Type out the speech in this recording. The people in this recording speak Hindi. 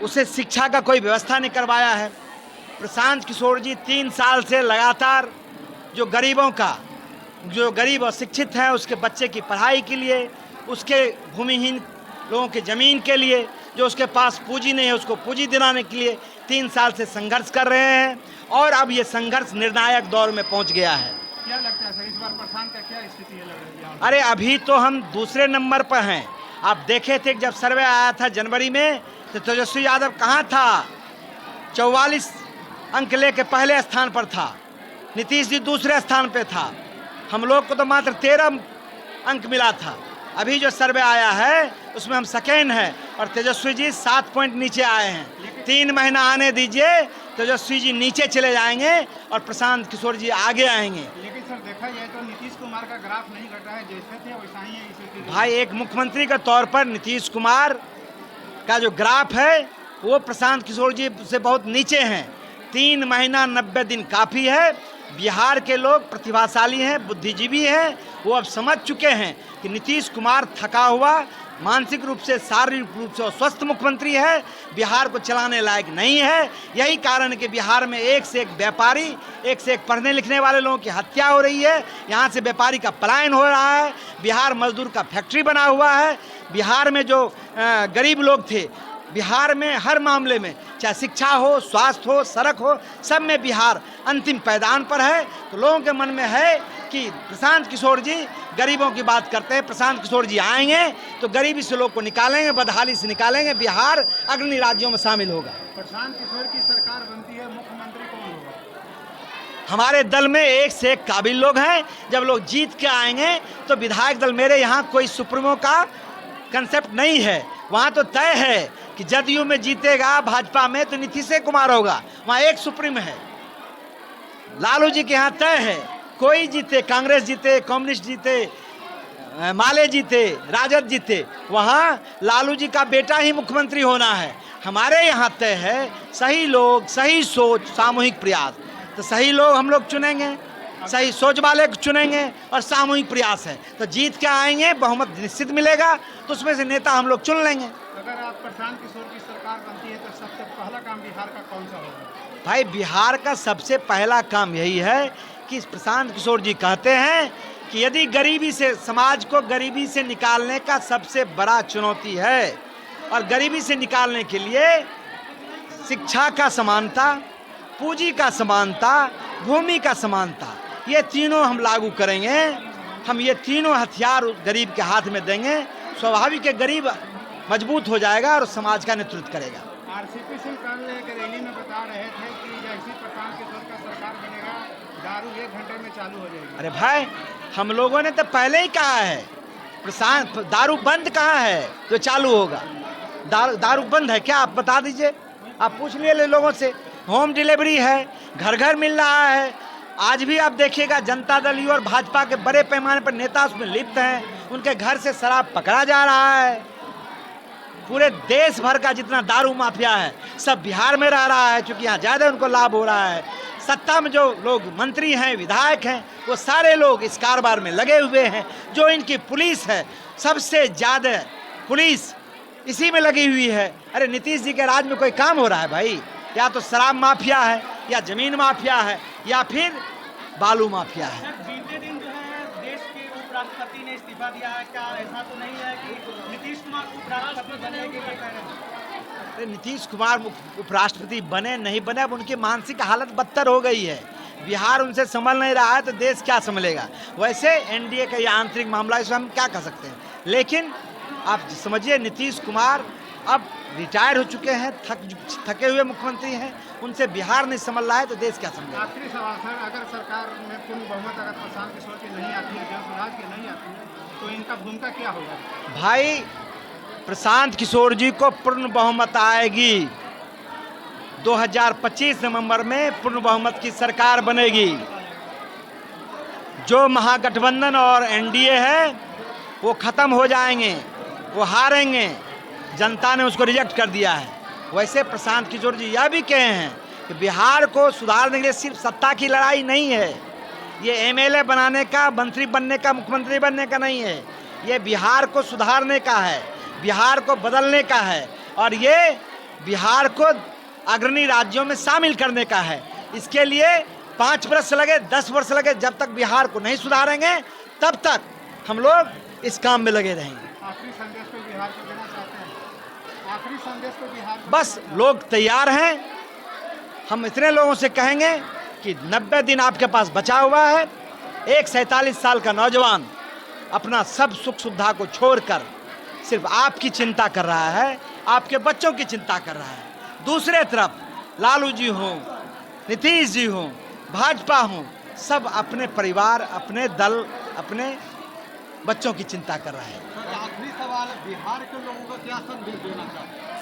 उसे शिक्षा का कोई व्यवस्था नहीं करवाया है। प्रशांत किशोर जी 3 साल से लगातार जो गरीबों का, जो गरीब और शिक्षित हैं उसके बच्चे की पढ़ाई के लिए, उसके भूमिहीन लोगों की ज़मीन के लिए, जो उसके पास पूंजी नहीं है उसको पूंजी दिलाने के लिए 3 साल से संघर्ष कर रहे हैं और अब ये संघर्ष निर्णायक दौर में पहुंच गया है। क्या लगता है सर, इस बार प्रशांत का क्या स्थिति है लग रही है? अरे अभी तो हम दूसरे नंबर पर हैं। आप देखे थे जब सर्वे आया था जनवरी में तो तेजस्वी यादव कहाँ था? 44 अंक लेके पहले स्थान पर था, नीतीश जी दूसरे स्थान पे था, हम लोग को तो मात्र 13 अंक मिला था। अभी जो सर्वे आया है उसमें हम सेकेंड हैं और तेजस्वी जी 7 पॉइंट नीचे आए हैं। 3 महीना आने दीजिए, तेजस्वी जी नीचे चले जाएंगे और प्रशांत किशोर जी आगे आएंगे। लेकिन सर देखा जाए तो नीतीश कुमार का ग्राफ नहीं घट रहा है, जैसे थे वैसा ही है इसी। भाई एक मुख्यमंत्री के तौर पर नीतीश कुमार का जो ग्राफ है वो प्रशांत किशोर जी से बहुत नीचे हैं। 3 महीना 90 दिन काफ़ी है। बिहार के लोग प्रतिभाशाली हैं, बुद्धिजीवी हैं, वो अब समझ चुके हैं कि नीतीश कुमार थका हुआ, मानसिक रूप से शारीरिक रूप से स्वस्थ मुख्यमंत्री है, बिहार को चलाने लायक नहीं है। यही कारण है कि बिहार में एक से एक व्यापारी, एक से एक पढ़ने लिखने वाले लोगों की हत्या हो रही है, यहाँ से व्यापारी का पलायन हो रहा है, बिहार मजदूर का फैक्ट्री बना हुआ है। बिहार में जो गरीब लोग थे, बिहार में हर मामले में, चाहे शिक्षा हो, स्वास्थ्य हो, सड़क हो, सब में बिहार अंतिम पैदान पर है। तो लोगों के मन में है कि प्रशांत किशोर जी गरीबों की बात करते हैं, प्रशांत किशोर जी आएंगे तो गरीबी से लोग को निकालेंगे, बदहाली से निकालेंगे, बिहार अग्रणी राज्यों में शामिल होगा। प्रशांत किशोर की सरकार बनती है, मुख्यमंत्री कौन होगा? हमारे दल में एक से एक काबिल लोग हैं। जब लोग जीत के आएंगे तो विधायक दल, मेरे यहाँ कोई सुप्रीमो का कंसेप्ट नहीं है। वहाँ तो तय है कि जदयू में जीतेगा, भाजपा में तो नीतीश कुमार होगा, वहाँ एक सुप्रीम है। लालू जी के यहाँ तय है, कोई जीते, कांग्रेस जीते, कम्युनिस्ट जीते, माले जीते, राजद जीते, वहाँ लालू जी का बेटा ही मुख्यमंत्री होना है। हमारे यहाँ तय है सही लोग, सही सोच, सामूहिक प्रयास। तो सही लोग हम लोग चुनेंगे, सही सोच वाले चुनेंगे और सामूहिक प्रयास है तो जीत के आएंगे, बहुमत निश्चित मिलेगा, तो उसमें से नेता हम लोग चुन लेंगे। अगर आप प्रशांत किशोर की सरकार बनती है तो सबसे पहला काम बिहार का कौन सा होगा? भाई बिहार का सबसे पहला काम यही है कि प्रशांत किशोर जी कहते हैं कि यदि गरीबी से, समाज को गरीबी से निकालने का सबसे बड़ा चुनौती है और गरीबी से निकालने के लिए शिक्षा का समानता, पूंजी का समानता, भूमि का समानता, ये तीनों हम लागू करेंगे। हम ये तीनों हथियार गरीब के हाथ में देंगे, स्वाभाविक है गरीब मजबूत हो जाएगा और समाज का नेतृत्व करेगा। आरसीपी सिंह कल एक रैली में बता रहे थे कि जैसी प्रशांत किशोर का सरकार बनेगा दारू 1 घंटे में चालू हो जाएगी। अरे भाई हम लोगों ने तो पहले ही कहा है, प्रशांत दारू बंद कहाँ है जो चालू होगा? दारू बंद है क्या? आप बता दीजिए, आप पूछ लिए लोगों से। होम डिलीवरी है, घर घर मिल रहा है। आज भी आप देखिएगा जनता दल यू और भाजपा के बड़े पैमाने पर नेता उसमें लिप्त हैं, उनके घर से शराब पकड़ा जा रहा है। पूरे देश भर का जितना दारू माफिया है सब बिहार में रह रहा है, क्योंकि यहाँ ज़्यादा उनको लाभ हो रहा है। सत्ता में जो लोग मंत्री हैं, विधायक हैं, वो सारे लोग इस कारोबार में लगे हुए हैं। जो इनकी पुलिस है, सबसे ज़्यादा पुलिस इसी में लगी हुई है। अरे नीतीश जी के राज में कोई काम हो रहा है भाई? या तो शराब माफिया है, या जमीन माफिया है, या फिर बालू माफिया है। बीते दिन जो है देश के उपराष्ट्रपति ने इस्तीफा दिया है, क्या ऐसा तो नहीं है कि नीतीश कुमार उपराष्ट्रपति बनने के लिए कह रहे हैं? अरे नीतीश कुमार उपराष्ट्रपति बने नहीं बने, अब उनकी मानसिक हालत बदतर हो गई है। बिहार उनसे संभल नहीं रहा है तो देश क्या संभलेगा? वैसे एनडीए का ये आंतरिक मामला, इसमें हम क्या कर सकते हैं। लेकिन आप समझिए नीतीश कुमार अब रिटायर हो चुके हैं, थके हुए मुख्यमंत्री हैं, उनसे बिहार नहीं संभल रहा है तो देश क्या संभलेगा? आखिरी सवाल सर, अगर सरकार में पूर्ण बहुमत अगर प्रशांत किशोर की नहीं आती है, जन की नहीं आती है, तो इनका भूमिका क्या होगा? भाई प्रशांत किशोर जी को पूर्ण बहुमत आएगी। 2025 नवंबर में पूर्ण बहुमत की सरकार बनेगी। जो महागठबंधन और एनडीए है वो खत्म हो जाएंगे, वो हारेंगे। जनता ने उसको रिजेक्ट कर दिया है। वैसे प्रशांत किशोर जी यह भी कहे हैं कि बिहार को सुधारने के लिए सिर्फ सत्ता की लड़ाई नहीं है, ये एमएलए बनाने का, मंत्री बनने का, मुख्यमंत्री बनने का नहीं है, ये बिहार को सुधारने का है, बिहार को बदलने का है। और ये बिहार को अग्रणी राज्यों में शामिल करने का है। इसके लिए 5 वर्ष लगे, 10 वर्ष लगे, जब तक बिहार को नहीं सुधारेंगे तब तक हम लोग इस काम में लगे रहेंगे। आखिरी संदेश को बिहार को देना चाहते हैं? आखिरी संदेश को बिहार को बस लोग तैयार हैं। हम इतने लोगों से कहेंगे कि 90 दिन आपके पास बचा हुआ है। एक 47 साल का नौजवान अपना सब सुख सुविधा को छोड़कर सिर्फ आपकी चिंता कर रहा है, आपके बच्चों की चिंता कर रहा है। दूसरे तरफ लालू जी हों, नीतीश जी हों, भाजपा हों, सब अपने परिवार, अपने दल, अपने बच्चों की चिंता कर रहा है। आखिरी सवाल, बिहार के लोगों को क्या संदेश देना चाहते हैं?